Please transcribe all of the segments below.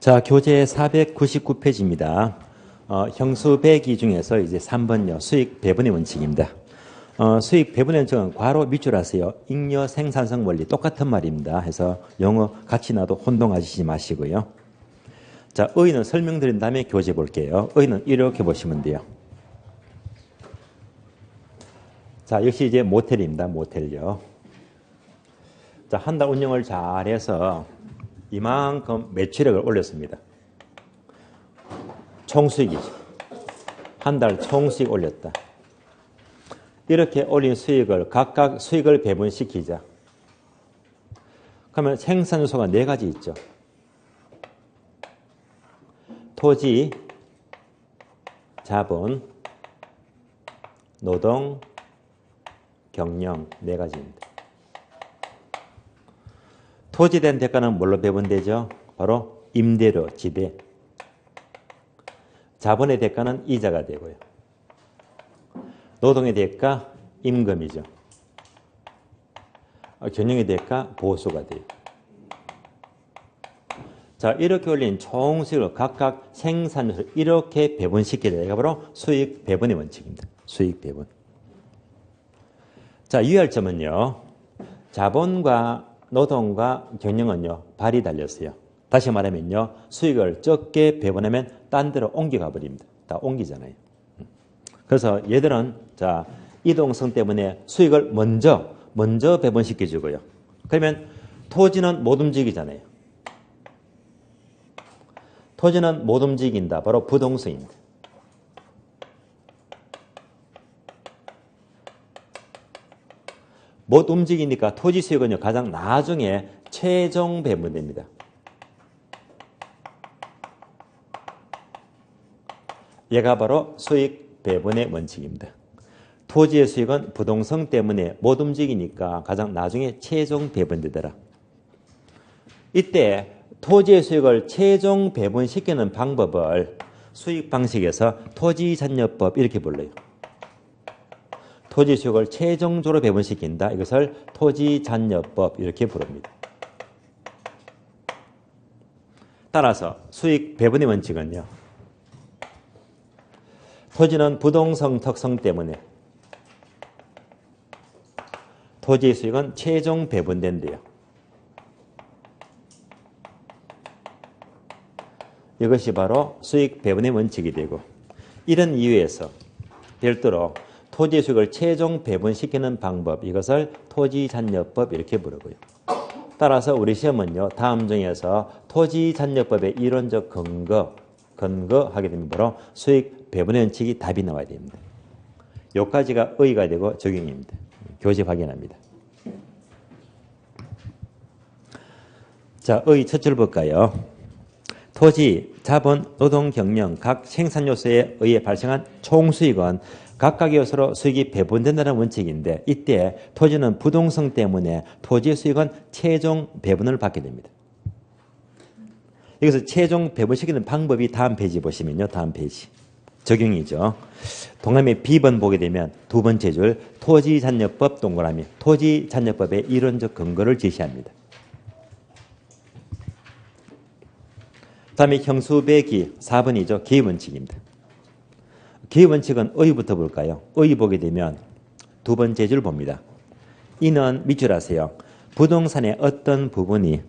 자, 교재 499페이지입니다. 형수 배기 중에서 이제 3번요. 수익 배분의 원칙입니다. 수익 배분의 원칙은 괄호 밑줄 하세요. 잉여 생산성 원리 똑같은 말입니다. 해서 영어 같이 나도 혼동하시지 마시고요. 자, 의의는 설명드린 다음에 교재 볼게요. 의의는 이렇게 보시면 돼요. 자, 역시 이제 모텔입니다. 모텔요. 자, 한 달 운영을 잘해서 이만큼 매출액을 올렸습니다. 총수익이죠. 한 달 총수익 올렸다. 이렇게 올린 수익을 각각 수익을 배분시키자. 그러면 생산 요소가 4가지 있죠. 토지, 자본, 노동, 경영 4가지입니다. 토지된 대가는 뭘로 배분되죠? 바로 임대료, 지배. 자본의 대가는 이자가 되고요. 노동의 대가, 임금이죠. 경영의 대가, 보수가 돼요. 자, 이렇게 올린 총수익을 각각 생산을 이렇게 배분시켜야 돼요. 이게 바로 수익 배분의 원칙입니다. 수익 배분. 자, 유의할 점은요. 자본과 노동과 경영은요, 발이 달렸어요. 다시 말하면요, 수익을 적게 배분하면 딴 데로 옮겨가 버립니다. 다 옮기잖아요. 그래서 얘들은, 자, 이동성 때문에 수익을 먼저 배분시켜주고요. 그러면 토지는 못 움직이잖아요. 토지는 못 움직인다. 바로 부동성입니다. 못 움직이니까 토지 수익은요, 가장 나중에 최종 배분됩니다. 얘가 바로 수익 배분의 원칙입니다. 토지의 수익은 부동성 때문에 못 움직이니까 가장 나중에 최종 배분되더라. 이때 토지의 수익을 최종 배분시키는 방법을 수익 방식에서 토지잔여법 이렇게 불러요. 토지 수익을 최종적으로 배분시킨다. 이것을 토지잔여법 이렇게 부릅니다. 따라서 수익 배분의 원칙은요. 토지는 부동성 특성 때문에 토지의 수익은 최종 배분된대요. 이것이 바로 수익 배분의 원칙이 되고, 이런 이유에서 별도로 토지 수익을 최종 배분시키는 방법, 이것을 토지잔여법 이렇게 부르고요. 따라서 우리 시험은요, 다음 중에서 토지잔여법의 이론적 근거하게 되면 바로 수익 배분의 원칙이 답이 나와야 됩니다. 여기까지가 의의가 되고 적용입니다. 교재 확인합니다. 자, 의의 첫 줄 볼까요? 토지, 자본, 노동, 경영 각 생산 요소에 의해 발생한 총수익은 각각의 요소로 수익이 배분된다는 원칙인데, 이때 토지는 부동성 때문에 토지의 수익은 최종 배분을 받게 됩니다. 여기서 최종 배분시키는 방법이 다음 페이지 보시면요. 다음 페이지. 적용이죠. 동그라미 B번 보게 되면 두 번째 줄 토지잔여법 동그라미 토지잔여법의 이론적 근거를 제시합니다. 다음에 형수배기 4번이죠. 기회원칙입니다. 기회원칙은 의의부터 볼까요? 의의 보게 되면 두 번째 줄 봅니다. 이는 밑줄 하세요. 부동산의 어떤 부분이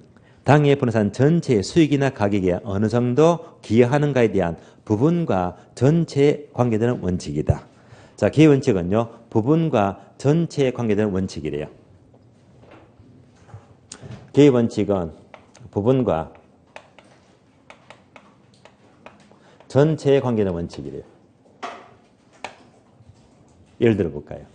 당해 부동산 전체의 수익이나 가격에 어느 정도 기여하는가에 대한 부분과 전체에 관계되는 원칙이다. 자, 기회원칙은요. 부분과 전체에 관계되는 원칙이래요. 기회원칙은 부분과 전체에 관계되는 원칙이래요. 예를 들어 볼까요?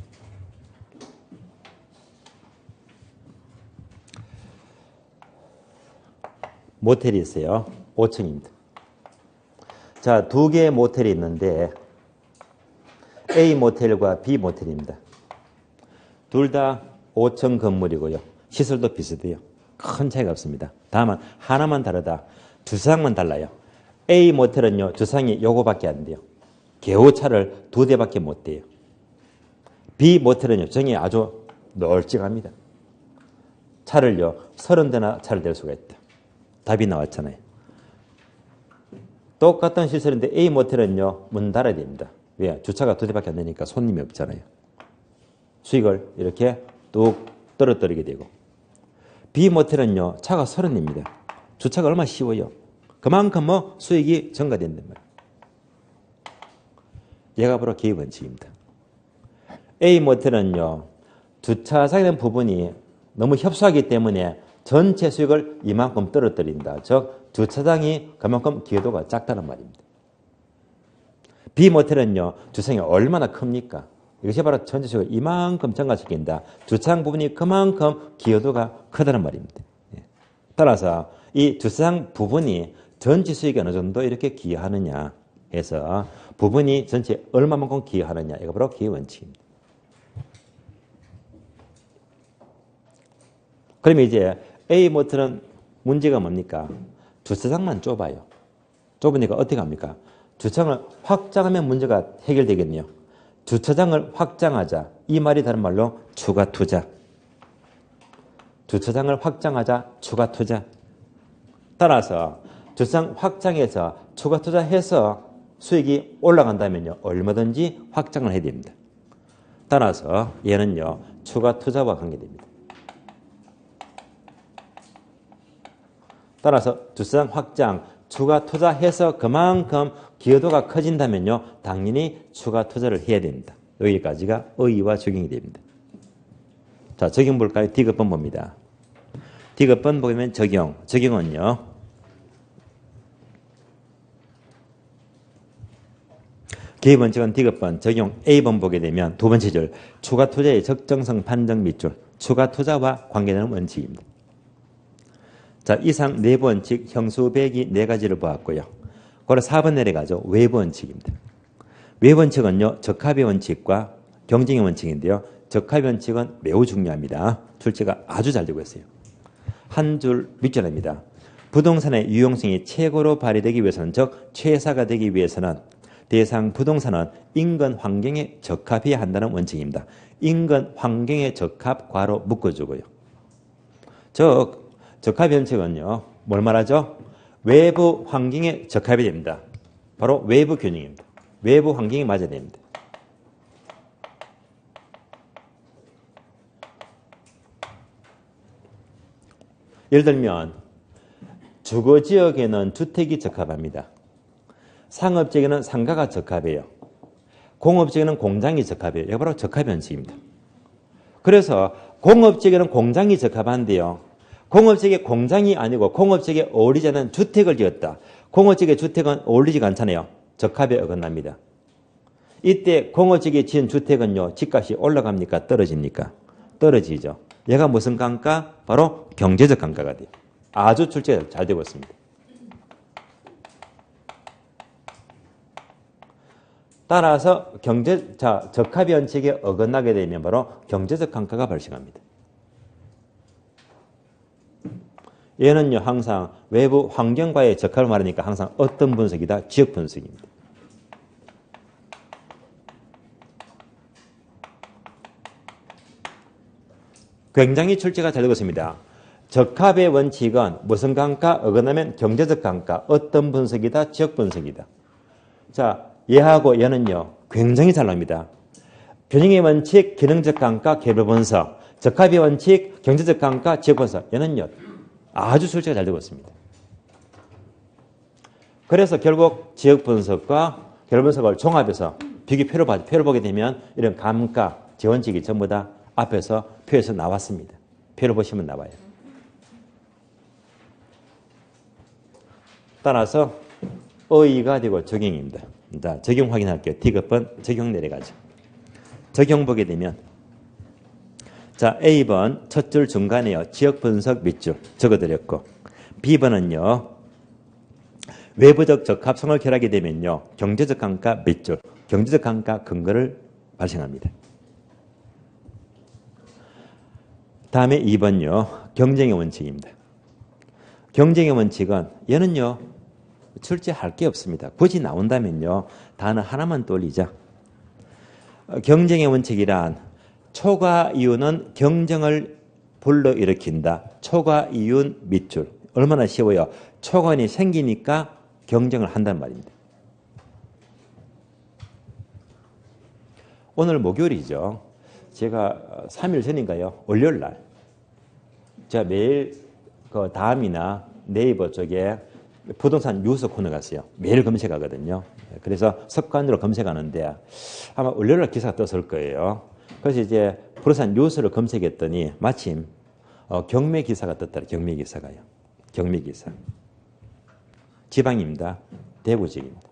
모텔이 있어요. 5층입니다. 자, 두 개의 모텔이 있는데 A 모텔과 B 모텔입니다. 둘 다 5층 건물이고요. 시설도 비슷해요. 큰 차이가 없습니다. 다만 하나만 다르다. 주상만 달라요. A 모텔은요, 주상이 요거밖에 안 돼요. 겨우 차를 2대밖에 못 돼요. B 모텔은요, 주상이 아주 널찍합니다. 차를요, 30대나 차를 댈 수가 있다. 답이 나왔잖아요. 똑같은 시설인데 A 모텔은요, 문 닫아야 됩니다. 왜? 주차가 2대밖에 안 되니까 손님이 없잖아요. 수익을 이렇게 뚝 떨어뜨리게 되고. B 모텔은요, 차가 30입니다. 주차가 얼마나 쉬워요. 그만큼 수익이 증가된단 말이에요. 얘가 바로 개의 원칙입니다. A 모텔은요, 주차장에 대한 부분이 너무 협소하기 때문에 전체 수익을 이만큼 떨어뜨린다. 즉 주차장이 그만큼 기여도가 작다는 말입니다. B 모텔은요, 주차장이 얼마나 큽니까? 이것이 바로 전체 수익을 이만큼 증가시킨다. 주차장 부분이 그만큼 기여도가 크다는 말입니다. 따라서 이 주차장 부분이 전체 수익에 어느 정도 이렇게 기여하느냐 해서 부분이 전체 얼마만큼 기여하느냐, 이거 바로 기여 원칙입니다. 그러면 이제 A 모텔은 문제가 뭡니까? 주차장만 좁아요. 좁으니까 어떻게 합니까? 주차장을 확장하면 문제가 해결되겠네요. 주차장을 확장하자. 이 말이 다른 말로 추가 투자. 주차장을 확장하자. 추가 투자. 따라서 주차장 확장해서 추가 투자해서 수익이 올라간다면요, 얼마든지 확장을 해야 됩니다. 따라서 얘는요, 추가 투자와 관계됩니다. 따라서 주차장 확장, 추가 투자해서 그만큼 기여도가 커진다면요, 당연히 추가 투자를 해야 됩니다. 여기까지가 의의와 적용이 됩니다. 자, 적용 볼까요? D급번 봅니다. D급번 보면 적용은요, 개의 원칙은 D급번, 적용 A번 보게 되면 두 번째 줄, 추가 투자의 적정성 판정 밑줄, 추가 투자와 관계되는 원칙입니다. 자, 이상 내부 원칙, 형수배기 네 가지를 보았고요. 그걸 4번 내려가죠. 외부 원칙입니다. 외부 원칙은요, 적합의 원칙과 경쟁의 원칙인데요. 적합의 원칙은 매우 중요합니다. 출제가 아주 잘 되고 있어요. 한 줄 밑줄입니다. 부동산의 유용성이 최고로 발휘되기 위해서는, 즉 최사가 되기 위해서는 대상 부동산은 인근 환경에 적합해야 한다는 원칙입니다. 인근 환경에 적합, 괄호 묶어주고요. 즉 적합 원칙은요, 뭘 말하죠? 외부 환경에 적합이 됩니다. 바로 외부 균형입니다. 외부 환경이 맞아야 됩니다. 예를 들면 주거지역에는 주택이 적합합니다. 상업지역에는 상가가 적합해요. 공업지역에는 공장이 적합해요. 이게 바로 적합 원칙입니다. 그래서 공업지역에는 공장이 적합한데요, 공업지역에 공장이 아니고 공업지역에 어울리지 않는 주택을 지었다. 공업지역의 주택은 어울리지가 않잖아요. 적합에 어긋납니다. 이때 공업지역에 지은 주택은요, 집값이 올라갑니까? 떨어집니까? 떨어지죠. 얘가 무슨 강가? 바로 경제적 강가가 돼요. 아주 출제가 잘 되고 있습니다. 따라서 적합의 원칙에 어긋나게 되면 바로 경제적 강가가 발생합니다. 얘는요, 항상 외부 환경과의 적합을 말하니까 항상 어떤 분석이다? 지역 분석입니다. 굉장히 출제가 잘 되고 있습니다. 적합의 원칙은 무슨 강가? 어긋나면 경제적 강가. 어떤 분석이다? 지역 분석이다. 자, 얘하고 얘는요, 굉장히 잘 납니다. 균형의 원칙, 기능적 강가, 개별 분석. 적합의 원칙, 경제적 강가, 지역 분석. 얘는요, 아주 출제가 잘 되고 있습니다. 그래서 결국 지역 분석과 개별 분석을 종합해서 표를 보게 되면 이런 감가, 지원칙이 전부 다 앞에서 표에서 나왔습니다. 표를 보시면 나와요. 따라서 의의가 되고 적용입니다. 자, 적용 확인할게요. D급번 적용 내려가죠. 적용 보게 되면, 자, A번 첫 줄 중간에요, 지역 분석 밑줄 적어드렸고, B번은요, 외부적 적합성을 결하게 되면요, 경제적 강가 밑줄, 경제적 강가 근거를 발생합니다. 다음에 2번요, 경쟁의 원칙입니다. 경쟁의 원칙은 얘는요, 출제할 게 없습니다. 굳이 나온다면요, 단어 하나만 떠올리자. 경쟁의 원칙이란 초과 이윤은 경쟁을 불러일으킨다. 초과 이윤 밑줄. 얼마나 쉬워요. 초과이 생기니까 경쟁을 한단 말입니다. 오늘 목요일이죠. 제가 3일 전인가요? 월요일 날. 제가 매일 그 다음이나 네이버 쪽에 부동산 뉴스 코너 갔어요. 매일 검색하거든요. 그래서 습관으로 검색하는데 아마 월요일 날 기사가 떴을 거예요. 그래서 이제 부동산 뉴스를 검색했더니 마침 경매 기사가 떴더라고요. 경매 기사가요. 경매 기사. 지방입니다. 대구 지역입니다.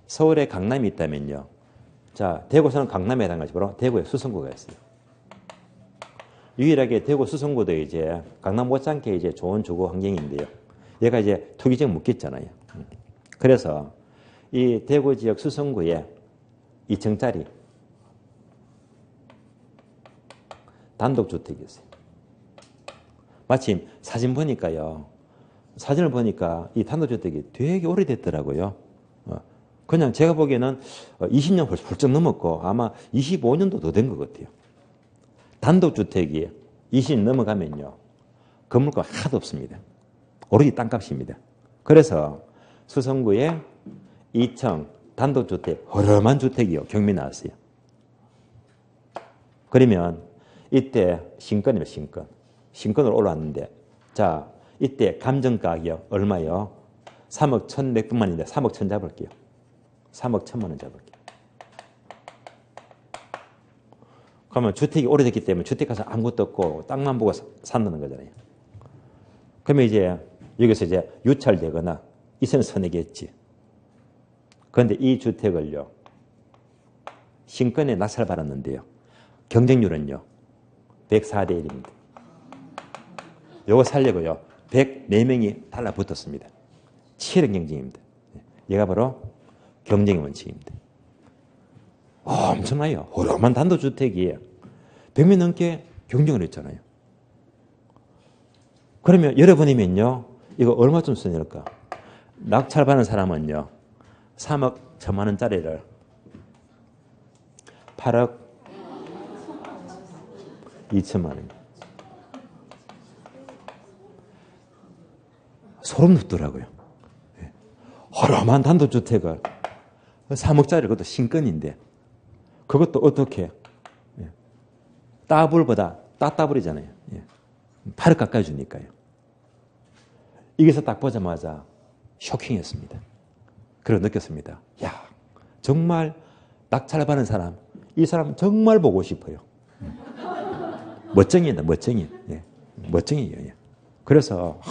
서울에 강남이 있다면요. 자, 대구에서는 강남에 해당하지 바로 대구에 수성구가 있어요. 유일하게 대구 수성구도 이제 강남 못지않게 이제 좋은 주거 환경인데요. 얘가 이제 투기적 묶였잖아요. 그래서 이 대구 지역 수성구에 2층짜리 단독주택이 있어요. 마침 사진 보니까요. 사진을 보니까 이 단독주택이 되게 오래됐더라고요. 그냥 제가 보기에는 20년 훌쩍 넘었고 아마 25년도 더 된 것 같아요. 단독주택이 20년 넘어가면요. 건물가 하나도 없습니다. 오로지 땅값입니다. 그래서 수성구에 2층 단독주택, 허름한 주택이요. 경매 나왔어요. 그러면 이때 신건이에요. 신건. 신건으로 올라왔는데 자, 이때 감정가격 얼마요? 3억 1,100만인데 3억 1,000 잡을게요. 3억 1,000만 원 잡을게요. 그러면 주택이 오래됐기 때문에 주택 가서 아무것도 없고 땅만 보고 산다는 거잖아요. 그러면 이제 여기서 이제 유찰되거나 이선을 서내겠지. 그런데 이 주택을요. 신건에 낙찰받았는데요. 경쟁률은요. 104대 1입니다. 요거 살려고요. 104명이 달라붙었습니다. 치열한 경쟁입니다. 얘가 바로 경쟁의 원칙입니다. 엄청나요. 허름한 단독주택이 100명 넘게 경쟁을 했잖아요. 그러면 여러분이면요. 이거 얼마쯤 쓰니까? 낙찰받는 사람은요. 3억 1,000만 원짜리를 8억 2천만 원입니다. 소름 돋더라고요. 허름한 단독주택을 3억짜리 그것도 신건인데 그것도 어떻게 따블보다 따따블이잖아요. 8억 가까이 주니까요. 여기서 딱 보자마자 쇼킹했습니다. 그리고 느꼈습니다. 야, 정말 낙찰받은 사람, 이 사람 정말 보고 싶어요. 멋쟁이다, 멋쟁이. 멋쟁이에요. 그래서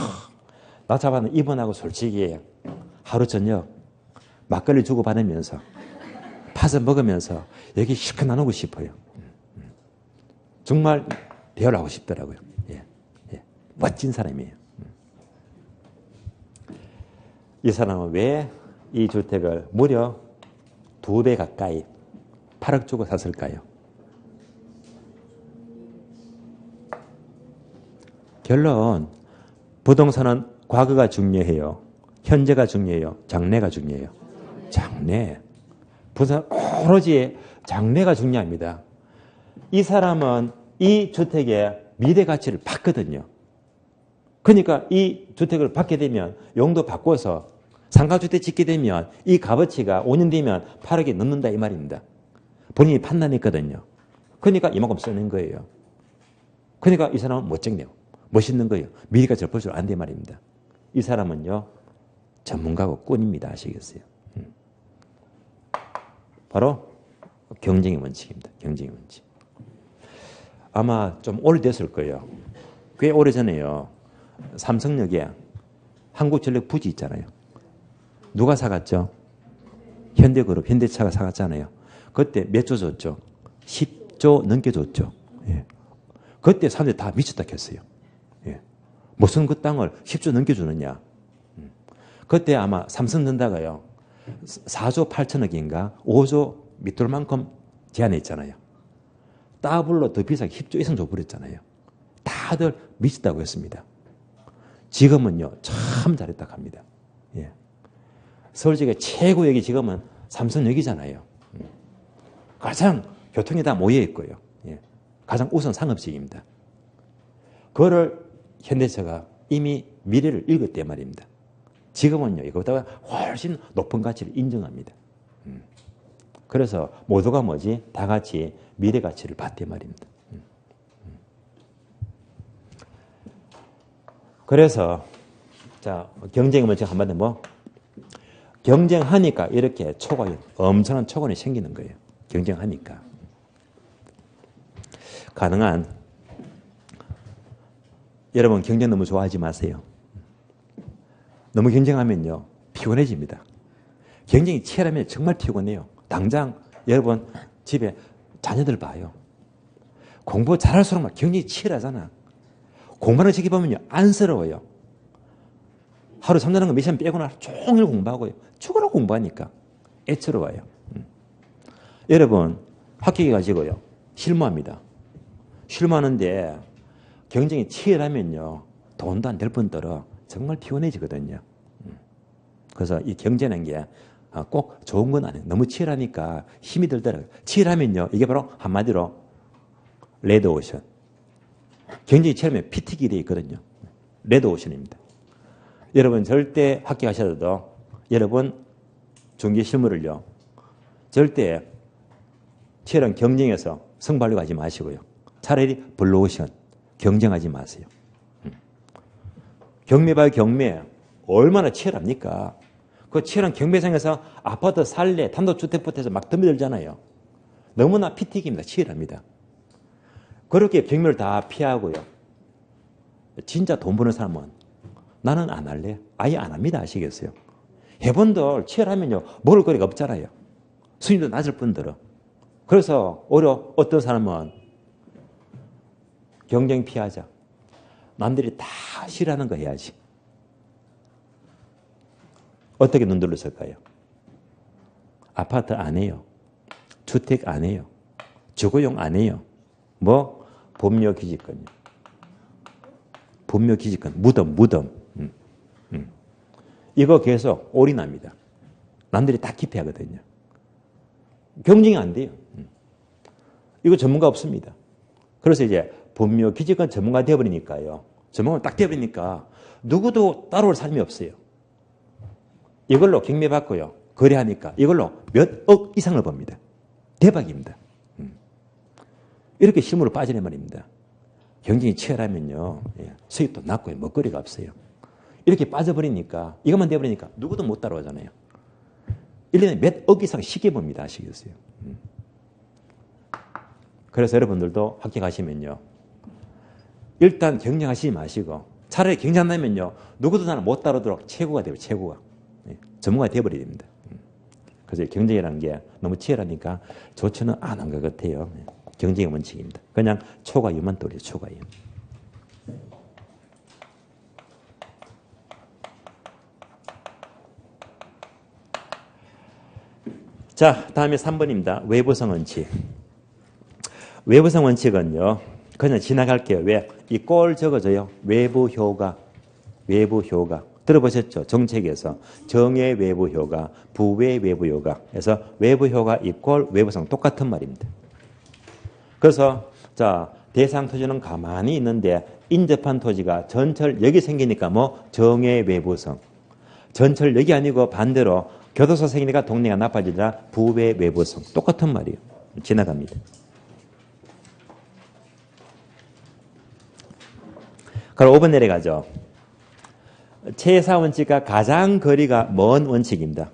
낙찰받은 이분하고 솔직히 하루 저녁 막걸리 주고 받으면서 파서 먹으면서 여기 실컷 나누고 싶어요. 정말 대화를 하고 싶더라고요. 멋진 사람이에요. 이 사람은 왜 이 주택을 무려 2배 가까이 8억 주고 샀을까요? 결론, 부동산은 과거가 중요해요. 현재가 중요해요. 장래가 중요해요. 장래. 부동산 오로지 장래가 중요합니다. 이 사람은 이 주택의 미래 가치를 봤거든요. 그러니까 이 주택을 받게 되면 용도 바꿔서 상가주택 짓게 되면 이 값어치가 5년 뒤면 8억이 넘는다 이 말입니다. 본인이 판단했거든요. 그러니까 이만큼 쓰는 거예요. 그러니까 이 사람은 멋쟁네요. 멋있는 거예요. 미래가 절 볼 줄 안돼 말입니다. 이 사람은요. 전문가고 꾼입니다. 아시겠어요? 바로 경쟁의 원칙입니다. 경쟁의 원칙. 아마 좀 오래됐을 거예요. 꽤 오래전에요. 삼성역에 한국전력 부지 있잖아요. 누가 사갔죠? 현대그룹, 현대차가 사갔잖아요. 그때 몇 조 줬죠? 10조 넘게 줬죠. 그때 사람들이 다 미쳤다 했어요. 무슨 그 땅을 10조 넘게 주느냐. 그때 아마 삼성전자가요. 4조 8천억인가 5조 밑돌만큼 제안했잖아요. 더블로 더 비싸게 10조 이상 줘버렸잖아요. 다들 미쳤다고 했습니다. 지금은요. 참 잘했다 합니다. 서울지역의 최고역이 지금은 삼성역이잖아요. 가장 교통이 다 모여있고요. 가장 우선 상업지역입니다. 그거를 현대차가 이미 미래를 읽었단 말입니다. 지금은요, 이거보다 훨씬 높은 가치를 인정합니다. 그래서 모두가 뭐지? 다 같이 미래 가치를 봤단 말입니다. 그래서 자, 경쟁의 원칙 한마디로 뭐? 경쟁하니까 이렇게 엄청난 초과이 생기는 거예요. 경쟁하니까. 가능한 여러분 경쟁 너무 좋아하지 마세요. 너무 경쟁하면요 피곤해집니다. 경쟁이 치열하면 정말 피곤해요. 당장 여러분 집에 자녀들 봐요. 공부 잘할수록 막 경쟁이 치열하잖아. 공부하는 거 보면요 안쓰러워요. 하루 3자는 거 몇 시간 빼고 나서 종일 공부하고요. 죽어라 공부하니까 애처로워요. 여러분 합격해 가지고요 실무합니다. 실무하는데 경쟁이 치열하면요 돈도 안 될 뿐더러 정말 피곤해지거든요. 그래서 이 경쟁하는 게 꼭 좋은 건 아니에요. 너무 치열하니까 힘이 들더라고요. 치열하면요 이게 바로 한마디로 레드오션. 경쟁이 치열하면 피 튀기게 돼 있거든요. 레드오션입니다. 여러분 절대 합격하셔도 여러분 중개 실무를요 절대 치열한 경쟁에서 승부하려고 하지 마시고요. 차라리 블루오션 경쟁하지 마세요. 경매 봐요. 경매 얼마나 치열합니까? 그 치열한 경매장에서 아파트 살래 단독주택부터 해서 막 덤벼들잖아요. 너무나 피 튀깁니다. 치열합니다. 그렇게 경매를 다 피하고요. 진짜 돈 버는 사람은 나는 안 할래. 아예 안 합니다. 아시겠어요? 해본들 치열하면요. 먹을 거리가 없잖아요. 수익도 낮을 뿐더러. 그래서 오히려 어떤 사람은 경쟁 피하자. 남들이 다 싫어하는 거 해야지. 어떻게 눈 돌렸을까요? 아파트 안 해요. 주택 안 해요. 주거용 안 해요. 뭐? 법료기지권요. 법료기지권. 무덤. 이거 계속 올인합니다. 남들이 다 기피하거든요. 경쟁이 안 돼요. 이거 전문가 없습니다. 그래서 이제 법료기지권 전문가 되어버리니까요. 전문가 딱 되어버리니까 누구도 따라올 사람이 없어요. 이걸로 경매 받고요. 거래하니까 이걸로 몇 억 이상을 법니다. 대박입니다. 이렇게 실무로 빠지는 말입니다. 경쟁이 치열하면요. 수익도 낮고요. 먹거리가 없어요. 이렇게 빠져버리니까 이것만 돼버리니까 누구도 못 따라오잖아요. 1년에 몇 억 이상 쉽게 봅니다. 아시겠어요? 그래서 여러분들도 합격하시면요. 일단 경쟁하시지 마시고 차라리 경쟁한다면요. 누구도 나는 못 따라오도록 최고가 되고 최고가. 전문가가 되어버려야 됩니다. 그래서 경쟁이라는 게 너무 치열하니까 좋지는 않은 것 같아요. 경쟁의 원칙입니다. 그냥 초과유만 떠올려요. 초과유. 자, 다음에 3번입니다. 외부성 원칙. 외부성 원칙은요. 그냥 지나갈게요. 왜? 이 꼴 적어져요. 외부 효과. 외부 효과. 들어보셨죠? 정책에서 정의 외부 효과, 부의 외부 효과. 그래서 외부 효과 이꼴 외부성 똑같은 말입니다. 그래서 자 대상 토지는 가만히 있는데 인접한 토지가 전철역이 생기니까 뭐 정의 외부성. 전철역이 아니고 반대로 교도소 생기니까 동네가 나빠지자 부의 외부성. 똑같은 말이에요. 지나갑니다. 그럼 5번 내려가죠. 최사 원칙과 가장 거리가 먼 원칙입니다.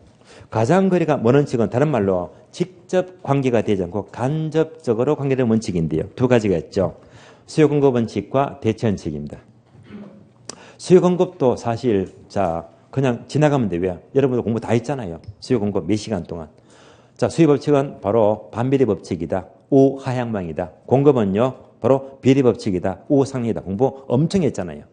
가장 거리가 먼 원칙은 다른 말로 직접 관계가 되지 않고 간접적으로 관계되는 원칙인데요. 두 가지가 있죠. 수요 공급 원칙과 대체 원칙입니다. 수요 공급도 사실 자 그냥 지나가면 돼요. 왜? 여러분들 공부 다 했잖아요. 수요 공급 몇 시간 동안. 자 수요 법칙은 바로 반비례 법칙이다. 우하향방이다. 공급은요. 바로 비례 법칙이다. 우상이다. 공부 엄청 했잖아요.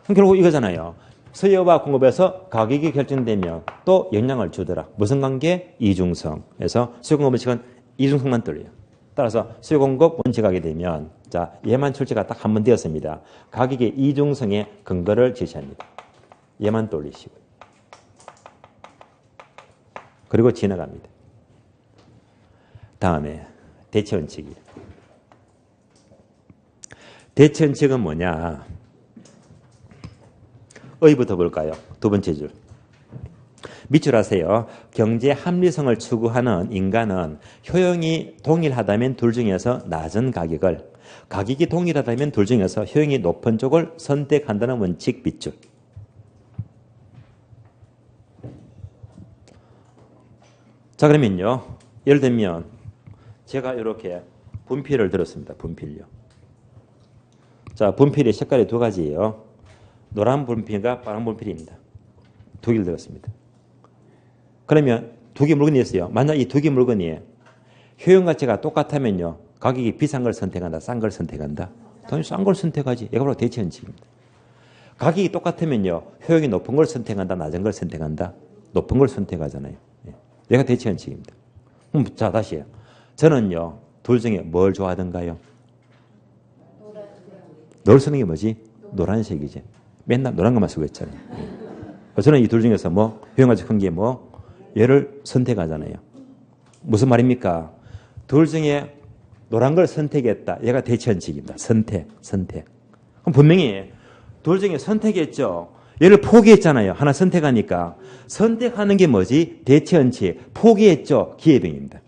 결국 이거잖아요. 수요와 공급에서 가격이 결정되면 또 영향을 주더라. 무슨 관계? 이중성. 그래서 수요공급 원칙은 이중성만 떨려요. 따라서 수요공급 원칙하게 되면 자 얘만 출제가 딱 한 번 되었습니다. 가격의 이중성의 근거를 제시합니다. 얘만 돌리시고 그리고 지나갑니다. 다음에 대체 원칙이에요. 대체 원칙은 뭐냐? 어휘부터 볼까요? 두 번째 줄. 밑줄 하세요. 경제 합리성을 추구하는 인간은 효용이 동일하다면 둘 중에서 낮은 가격이 동일하다면 둘 중에서 효용이 높은 쪽을 선택한다는 원칙 밑줄. 자, 그러면요. 예를 들면 제가 이렇게 분필을 들었습니다. 분필요. 자, 분필의 색깔이 두 가지예요. 노란 분필과 파란 분필입니다. 두 개를 들었습니다. 그러면 두 개 물건이 있어요. 만약 이 두 개 물건이 효용 가치가 똑같으면요. 가격이 비싼 걸 선택한다, 싼 걸 선택한다. 당연히 싼 걸 선택하지. 이거 바로 대체 원칙입니다. 가격이 똑같으면요. 효용이 높은 걸 선택한다, 낮은 걸 선택한다. 높은 걸 선택하잖아요. 얘가 대체 원칙입니다. 자, 다시요. 저는요. 둘 중에 뭘 좋아하던가요? 널 쓰는 게 뭐지? 노란색이지. 맨날 노란 것만 쓰고 있잖아요. 저는 이 둘 중에서 뭐 효용가치 큰 게 뭐 얘를 선택하잖아요. 무슨 말입니까? 둘 중에 노란 걸 선택했다. 얘가 대체 원칙입니다. 선택. 그럼 분명히 둘 중에 선택했죠. 얘를 포기했잖아요. 하나 선택하니까. 선택하는 게 뭐지? 대체 원칙. 포기했죠. 기회비용입니다.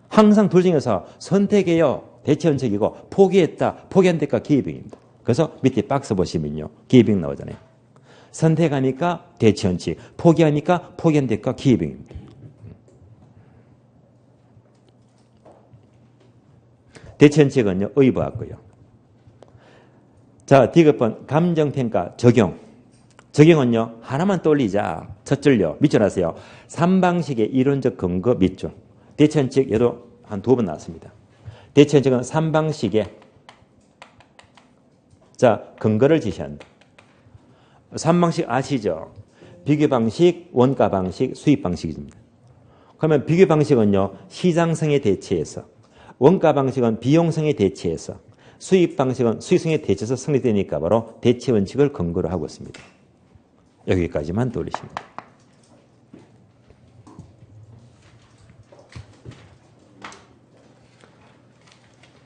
항상 둘 중에서 선택해요. 대체 원칙이고 포기했다. 포기한 대가 기회비용입니다. 그래서 밑에 박스 보시면요. 기회비용 나오잖아요. 선택하니까 대체 원칙. 포기하니까 포기한 대가 기회비용입니다. 대체 원칙은요. 의부하고요. 자, 디귿번 감정평가 적용. 적용은요. 하나만 떠올리자. 첫 줄요. 밑줄 하세요. 3방식의 이론적 근거 밑줄. 대체 원칙 얘도 한 두 번 나왔습니다. 대체 원칙은 3방식의 근거를 제시한다. 3방식 아시죠? 비교 방식, 원가 방식, 수입 방식입니다. 그러면 비교 방식은요. 시장성에 대체해서, 원가 방식은 비용성에 대체해서, 수입 방식은 수익성에 대체해서 성립되니까 바로 대체 원칙을 근거로 하고 있습니다. 여기까지만 떠올리시면 됩니다.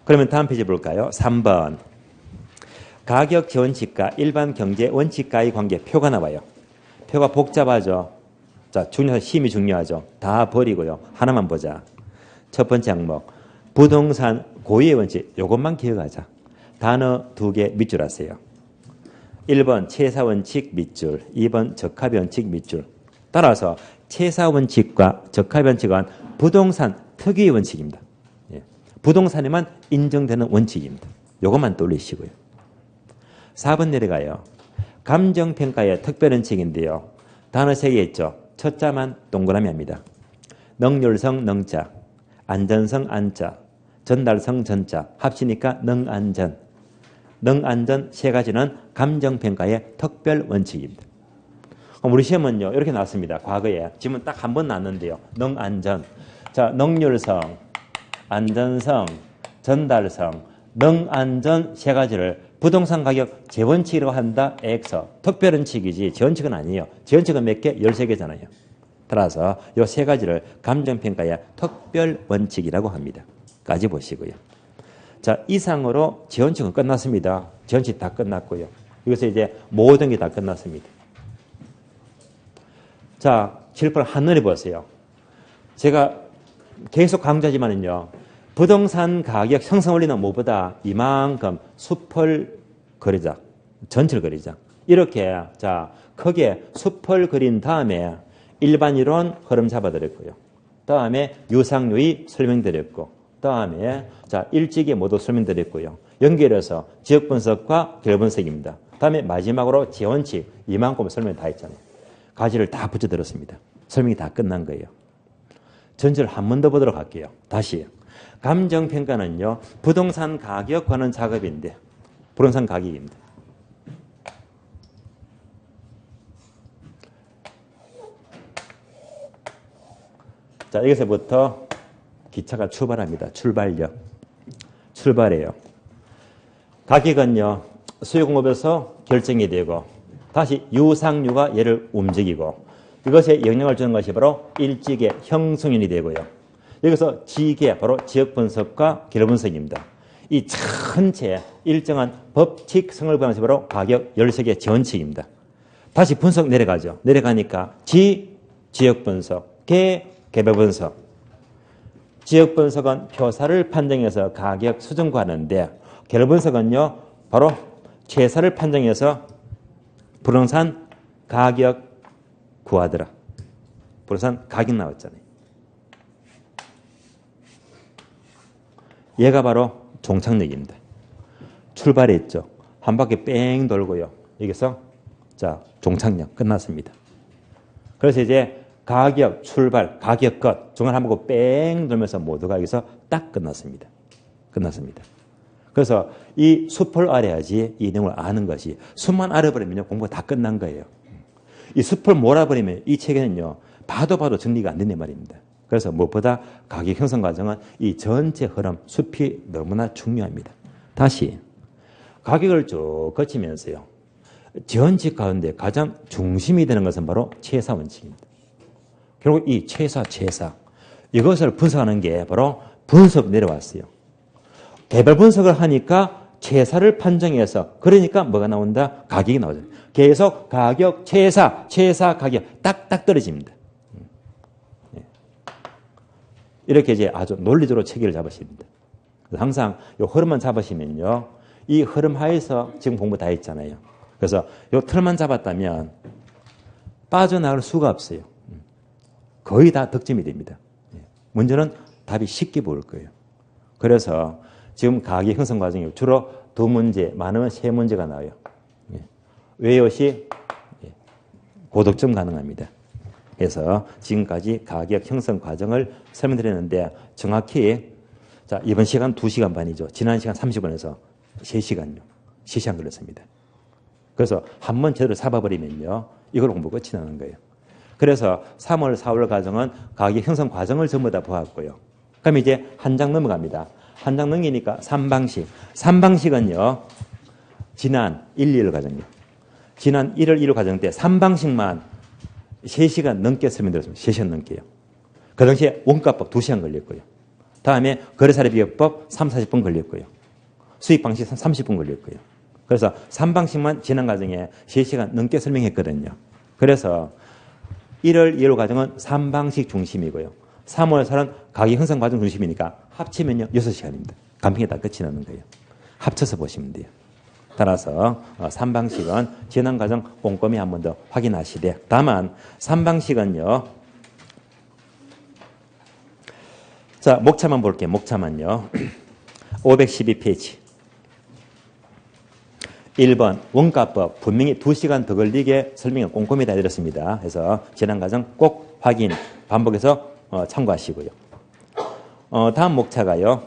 그러면 다음 페이지 볼까요? 3번. 가격 원칙과 일반 경제 원칙과의 관계 표가 나와요. 표가 복잡하죠. 자, 힘이 중요하죠. 다 버리고요. 하나만 보자. 첫 번째 항목. 부동산 고유의 원칙. 이것만 기억하자. 단어 두 개 밑줄 하세요. 1번 최사 원칙 밑줄, 2번 적합 원칙 밑줄. 따라서 최사 원칙과 적합 원칙은 부동산 특유의 원칙입니다. 부동산에만 인정되는 원칙입니다. 이것만 떠올리시고요. 4번 내려가요. 감정평가의 특별 원칙인데요. 단어 3개 있죠. 첫 자만 동그라미 합니다. 능률성 능자, 안전성 안자, 전달성 전자 합치니까 능안전. 능안전 세 가지는 감정평가의 특별 원칙입니다. 우리 시험은요. 이렇게 나왔습니다. 과거에. 지금은 딱 한 번 나왔는데요. 능안전. 자, 능률성, 안전성, 전달성, 능안전 세 가지를 부동산 가격 제원칙이라고 한다. X. 특별원칙이지 제원칙은 아니에요. 제원칙은 몇 개? 13개잖아요. 따라서 이 세 가지를 감정평가의 특별원칙이라고 합니다. 까지 보시고요. 자, 이상으로 제원칙은 끝났습니다. 제원칙 다 끝났고요. 여기서 이제 모든 게 다 끝났습니다. 자, 칠판 한눈에 보세요. 제가 계속 강조하지만은요. 부동산 가격 형성 원리는 뭐보다 이만큼 숲을 그리자. 전체를 그리자. 이렇게 자 크게 숲을 그린 다음에 일반 이론 흐름 잡아드렸고요. 다음에 유상유의 설명드렸고 다음에 자 일찍이 모두 설명드렸고요. 연결해서 지역 분석과 결 분석입니다. 다음에 마지막으로 재원칙 이만큼 설명 다 했잖아요. 가지를 다 붙여드렸습니다. 설명이 다 끝난 거예요. 전체를 한 번 더 보도록 할게요. 다시. 감정평가는요. 부동산 가격 관한 작업인데 부동산 가격입니다. 자, 여기서부터 기차가 출발합니다. 출발력. 출발해요. 가격은요. 수요공급에서 결정이 되고 다시 유상유가 얘를 움직이고 이것에 영향을 주는 것이 바로 일찍의 형성인이 되고요. 여기서 지계, 바로 지역 분석과 결 분석입니다. 이 전체 일정한 법칙성을 구하는 것이 바로 가격 13개 재원칙입니다. 다시 분석 내려가죠. 내려가니까 지역 분석, 개별 분석. 지역 분석은 표사를 판정해서 가격 수정 구하는데 개별 분석은요, 바로 최사를 판정해서 부동산 가격 구하더라. 부동산 가격 나왔잖아요. 얘가 바로 종착역입니다. 출발했죠. 한 바퀴 뺑 돌고요. 여기서 자, 종착역 끝났습니다. 그래서 이제 가격, 출발, 가격 끝 중간 한 바퀴 뺑 돌면서 모두가 여기서 딱 끝났습니다. 끝났습니다. 그래서 이 숲을 알아야지 이 내용을 아는 것이, 숲만 알아버리면 공부가 다 끝난 거예요. 이 숲을 몰아버리면 이 책에는요, 봐도 정리가 안 된단 말입니다. 그래서 무엇보다 가격 형성 과정은 이 전체 흐름, 숲이 너무나 중요합니다. 다시 가격을 쭉 거치면서요, 전체 가운데 가장 중심이 되는 것은 바로 최사 원칙입니다. 결국 이 최사 이것을 분석하는 게 바로 분석 내려왔어요. 개별 분석을 하니까 최사를 판정해서, 그러니까 뭐가 나온다? 가격이 나오죠. 계속 가격, 최사 가격 딱딱 떨어집니다. 이렇게 이제 아주 논리적으로 체계를 잡으십니다. 항상 이 흐름만 잡으시면요, 이 흐름 하에서 지금 공부 다 했잖아요. 그래서 이 틀만 잡았다면 빠져나갈 수가 없어요. 거의 다 득점이 됩니다. 문제는 답이 쉽게 보일 거예요. 그래서 지금 가격 형성 과정이 주로 2문제, 많으면 3문제가 나와요. 외요시 고득점 가능합니다. 그래서 지금까지 가격 형성 과정을 설명드렸는데 정확히 자, 이번 시간 2시간 반이죠. 지난 시간 30분에서 3시간요. 3시간 걸렸습니다. 그래서 한 번 제대로 잡아버리면요, 이걸 공부 끝이 나는 거예요. 그래서 3월, 4월 과정은 가격 형성 과정을 전부 다 보았고요. 그럼 이제 한 장 넘어갑니다. 한 장 넘기니까 3방식. 3방식은요, 지난 1, 2월 과정이요. 지난 1월 1일 과정 때 3방식만 3시간 넘게 설명드렸습니다. 3시간 넘게요. 그 당시에 원가법 2시간 걸렸고요. 다음에 거래사례 비교법 3, 40분 걸렸고요. 수익 방식 30분 걸렸고요. 그래서 3방식만 지난 과정에 3시간 넘게 설명했거든요. 그래서 1월 2월 과정은 3방식 중심이고요. 3월 4는 가격 형성 과정 중심이니까 합치면요 6시간입니다. 간평이 다 끝이 나는 거예요. 합쳐서 보시면 돼요. 따라서 3방식은 지난 과정 꼼꼼히 한 번 더 확인하시되, 다만 3방식은요, 자, 목차만 볼게요. 목차만요. 512페이지. 1번 원가법 분명히 2시간 더 걸리게 설명을 꼼꼼히 다 해드렸습니다. 그래서 지난 과정 꼭 확인, 반복해서 참고하시고요. 다음 목차가요.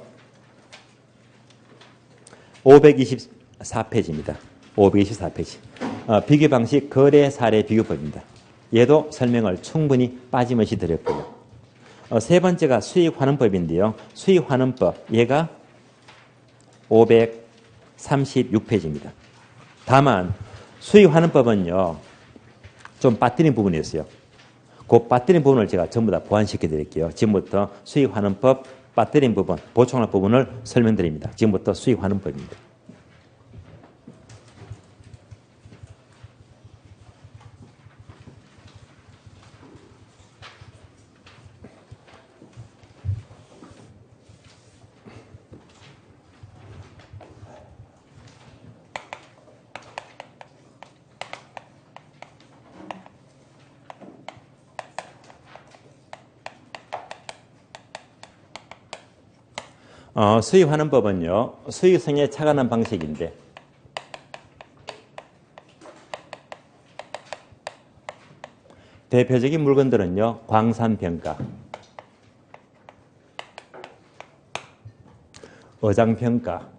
524페이지입니다. 524페이지. 비교 방식 거래 사례 비교법입니다. 얘도 설명을 충분히 빠짐없이 드렸고요. 세 번째가 수익 환원법인데요. 수익 환원법, 얘가 536페이지입니다. 다만 수익 환원법은요, 좀 빠뜨린 부분이 있어요. 그 빠뜨린 부분을 제가 전부 다 보완시켜 드릴게요. 지금부터 수익 환원법 빠뜨린 부분, 보충할 부분을 설명드립니다. 지금부터 수익 환원법입니다. 수익 환원법은요, 수익성에 착안한 방식인데, 대표적인 물건들은요, 광산평가, 어장평가,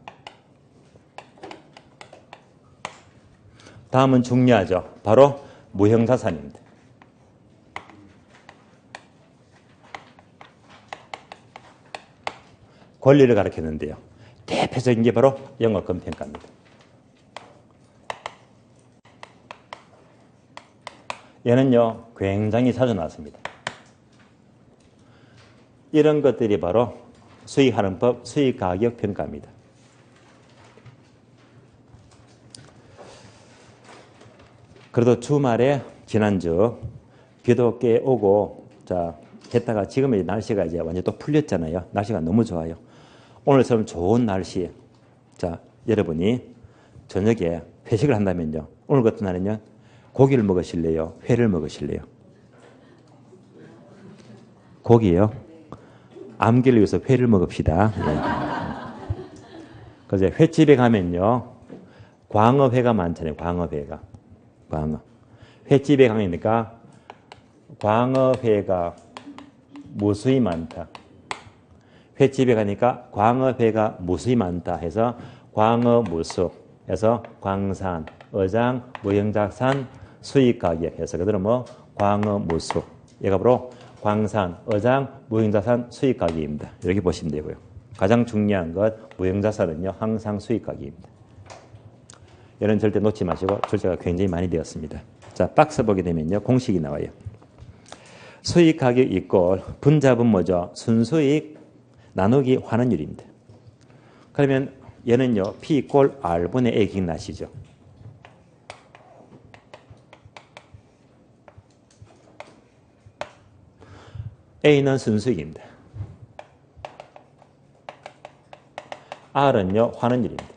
다음은 중요하죠. 바로 무형자산입니다. 권리를 가리키는데요. 대표적인 게 바로 영업권 평가입니다. 얘는요, 굉장히 자주 나왔습니다. 이런 것들이 바로 수익환원법, 수익가격 평가입니다. 그래도 주말에 지난주 비도 꽤 오고 자 했다가 지금은 날씨가 이제 완전 또 풀렸잖아요. 날씨가 너무 좋아요. 오늘처럼 좋은 날씨. 자 여러분이 저녁에 회식을 한다면요. 오늘 같은 날은요. 고기를 먹으실래요? 회를 먹으실래요? 고기요? 암기를 위해서 회를 먹읍시다. 네. 그래서 횟집에 가면요. 광어회가 많잖아요. 광어회가. 광어. 횟집에 가니까 광어회가 무수히 많다. 횟집에 가니까 광어회가 무수히 많다 해서 광어무수 해서 광산, 어장, 무형자산, 수익가격 해서 그대로 뭐 광어무수. 얘가 바로 광산, 어장, 무형자산, 수익가격입니다. 이렇게 보시면 되고요. 가장 중요한 것 무형자산은요. 항상 수익가격입니다. 이런 절대 놓지 마시고 출제가 굉장히 많이 되었습니다. 자, 박스 보게 되면요. 공식이 나와요. 수익가격 이꼴 분자분 뭐죠? 순수익 나누기 환원율입니다. 그러면 얘는요. P 이꼴 R분의 A 기억나시죠? A는 순수익입니다. R은요. 환원율입니다.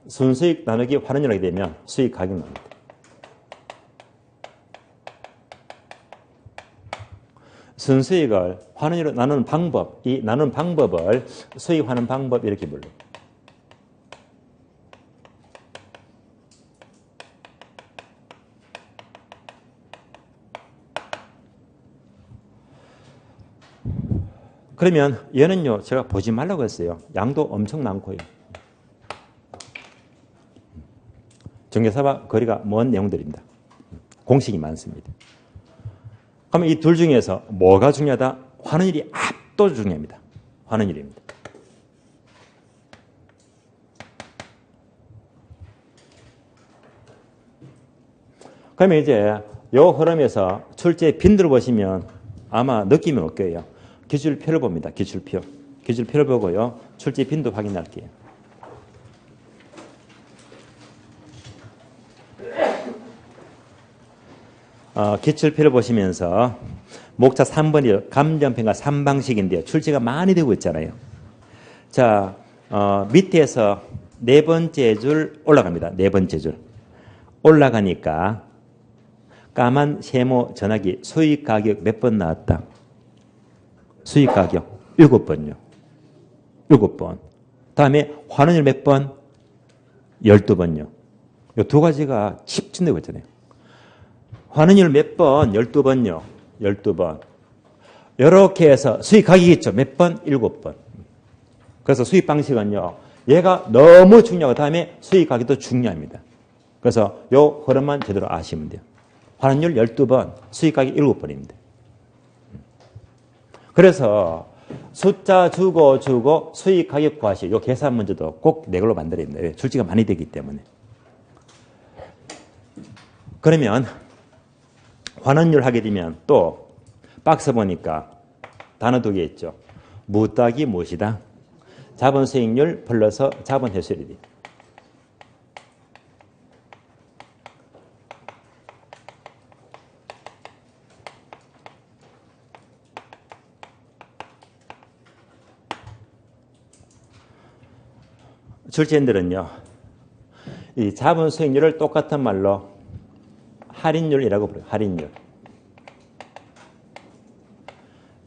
순수익 나누기 환원율 하게 되면 수익 가격 나옵니다. 순수익을 환원율로 나누는 방법, 이 나누는 방법을 수익하는 방법 이렇게 불러요. 그러면 얘는요, 제가 보지 말라고 했어요. 양도 엄청 많고요. 전개사와 거리가 먼 내용들입니다. 공식이 많습니다. 그러면 이 둘 중에서 뭐가 중요하다? 환원율이 압도적으로 중요합니다. 환원율입니다. 그러면 이제 이 흐름에서 출제 빈도를 보시면 아마 느낌이 올 거예요. 기출표를 봅니다. 기출표. 기출표를 보고요. 출제 빈도 확인할게요. 기출표를 보시면서 목차 3번이 감정평가 3방식인데요. 출제가 많이 되고 있잖아요. 자, 밑에서 네 번째 줄 올라갑니다. 네 번째 줄. 올라가니까 까만 세모 전화기 수익 가격 몇 번 나왔다? 수익 가격 7번요. 7번. 다음에 환원율 몇 번? 12번요. 이 두 가지가 집중되고 있잖아요. 환원율 몇 번? 12번요. 12번. 이렇게 해서 수익 가격이 있죠. 몇 번? 7번. 그래서 수익 방식은요. 얘가 너무 중요하고 다음에 수익 가격도 중요합니다. 그래서 이 흐름만 제대로 아시면 돼요. 환원율 12번, 수익 가격 7번입니다. 그래서 숫자 주고 수익 가격 구하시. 이 계산 문제도 꼭 네 걸로 만들어야 됩니다. 왜? 출제가 많이 되기 때문에. 그러면 환원율 하게 되면 또 박스 보니까 단어 두 개 있죠. 무딱이 무엇이다? 자본 수익률 플러스 자본 회수율이다. 출제인들은요. 이 자본 수익률을 똑같은 말로 할인율이라고 부르요. 할인율.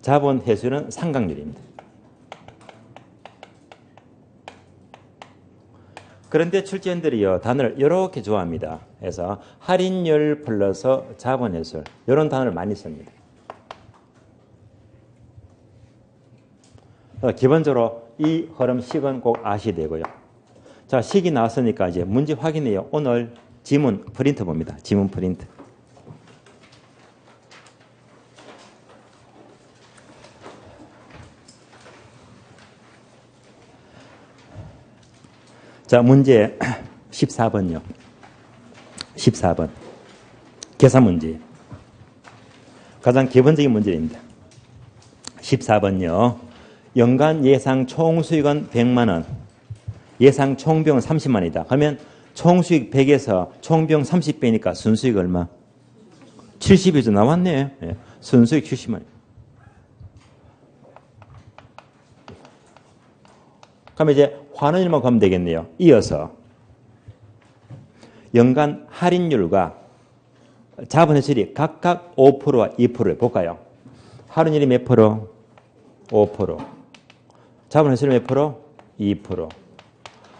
자본 회수율은 상각률입니다. 그런데 출제인들이요. 단어를 이렇게 좋아합니다. 그래서 할인율 플러스 자본 회수율. 이런 단어를 많이 씁니다. 기본적으로 이 흐름식은 꼭 아셔야 되고요. 자, 식이 나왔으니까 이제 문제 확인해요. 오늘 지문 프린트 봅니다. 지문 프린트. 자, 문제 14번요. 14번. 계산 문제. 가장 기본적인 문제입니다. 14번요. 연간 예상 총수익은 100만 원. 예상 총비용은 30만 원이다. 그러면 총수익 100에서 총비용 30배니까 순수익 얼마? 70이죠. 나왔네. 예. 순수익 70만 원. 그러면 이제 환원율만 가면 되겠네요. 이어서 연간 할인율과 자본회출이 각각 5%와 2%를 볼까요? 할인율이 몇 프로? 5%. 자본회출이 몇 프로? 2%.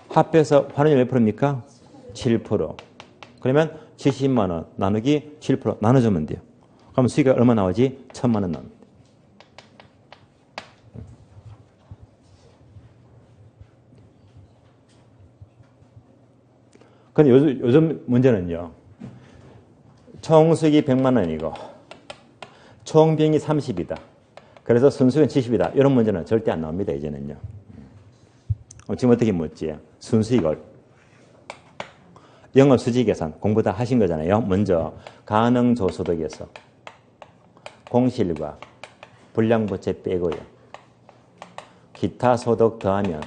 합해서 환원율 몇 프로입니까? 7%. 그러면 70만 원 나누기 7% 나눠주면 돼요. 그럼 수익이 얼마 나오지? 1,000만 원 나옵니다. 근데 요즘 문제는요. 총수익이 100만 원이고 총비용이 30이다. 그래서 순수익은 70이다. 이런 문제는 절대 안 나옵니다. 이제는요. 지금 어떻게 묻지? 순수익을 영업수지 계산 공부 다 하신 거잖아요. 먼저 가능조소득에서 공실과 불량부채 빼고요. 기타 소득 더하면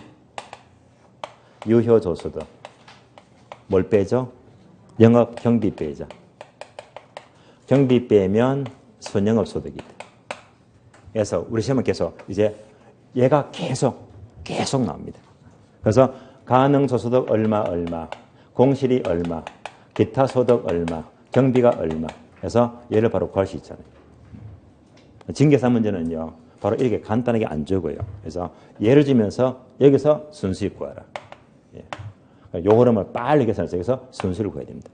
유효조소득. 뭘 빼죠? 영업 경비 빼죠. 경비 빼면 순영업소득이다. 그래서 우리 시험은 계속 이제 얘가 계속 나옵니다. 그래서 가능조소득 얼마, 공실이 얼마, 기타 소득 얼마, 경비가 얼마. 그래서 얘를 바로 구할 수 있잖아요. 징계사 문제는요. 바로 이렇게 간단하게 안 주고요. 그래서 예를 들면서 여기서 순수익 구하라. 예. 요 흐름을 빨리 계산해서 여기서 순수를 구해야 됩니다.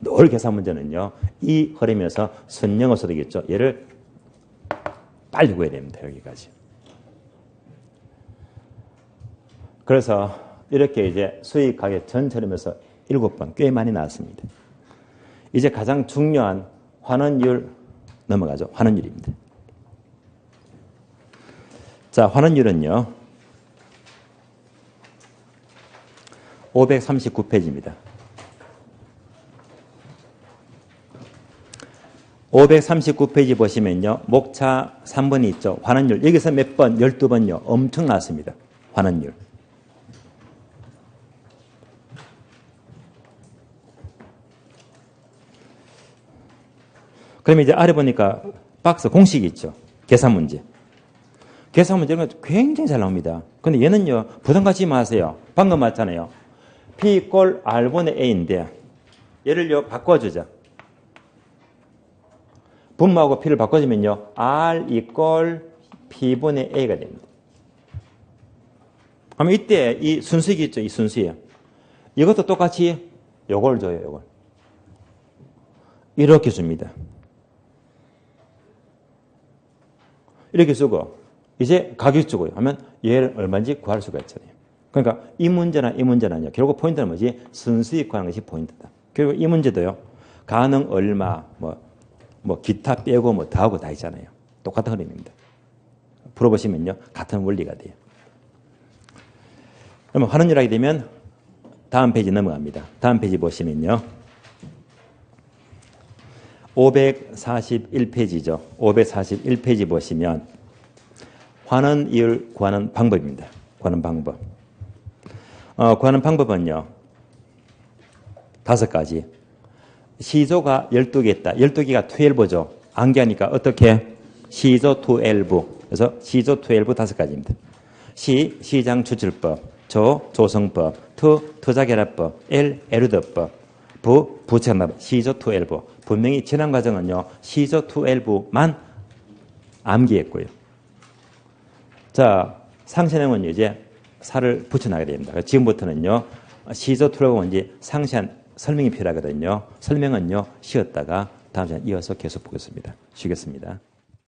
늘 계산 문제는요. 이 흐름에서 순영업소득이 있죠. 얘를 빨리 구해야 됩니다. 여기까지. 그래서 이렇게 이제 수익 가격 전체 흐름에서 7번 꽤 많이 나왔습니다. 이제 가장 중요한 환원율 넘어가죠. 환원율입니다. 자, 환원율은요. 539페이지입니다. 539페이지 보시면요. 목차 3번이 있죠. 환원율. 여기서 몇 번? 12번요. 엄청 나왔습니다. 환원율. 그러면 이제 아래 보니까 박스 공식이 있죠. 계산 문제. 계산 문제는 굉장히 잘 나옵니다. 근데 얘는요. 부담 갖지 마세요. 방금 맞잖아요. P 꼴 R분의 A인데 얘를요. 바꿔주자. 분모하고 P를 바꿔주면요. R 이꼴 P분의 A가 됩니다. 그러면 이때 이 순수익이 있죠. 이 순수익. 이것도 똑같이 요걸 줘요. 요걸. 이렇게 줍니다. 이렇게 쓰고 이제 가격 주고요. 하면 얘를 얼마인지 구할 수가 있잖아요. 그러니까 이 문제는요. 결국 포인트는 뭐지? 순수익 구하는 것이 포인트다. 그리고 이 문제도요. 가능 얼마 뭐 기타 빼고 뭐 더하고 다 있잖아요. 똑같은 흐름입니다. 풀어보시면요. 같은 원리가 돼요. 그러면 환원율 하게 되면 다음 페이지 넘어갑니다. 다음 페이지 보시면요. 541페이지죠. 541페이지 보시면 환원율 구하는 방법입니다. 구하는 방법. 구하는 방법은요. 5가지. 시조가 12개 있다. 12개가 12죠. 암기하니까 어떻게? 시조 12. 그래서 시조 12 5가지입니다. 시장 추출법, 조성법, 투자결합법, 에르드법, 부채납법, 시조 12. 분명히 지난 과정은요. 시조 12만 암기했고요. 자, 상세 내용은 이제 살을 붙여나가야 됩니다. 지금부터는요. 시조 12가 이제 상세한 설명이 필요하거든요. 설명은요. 쉬었다가 다음 시간에 이어서 계속 보겠습니다. 쉬겠습니다.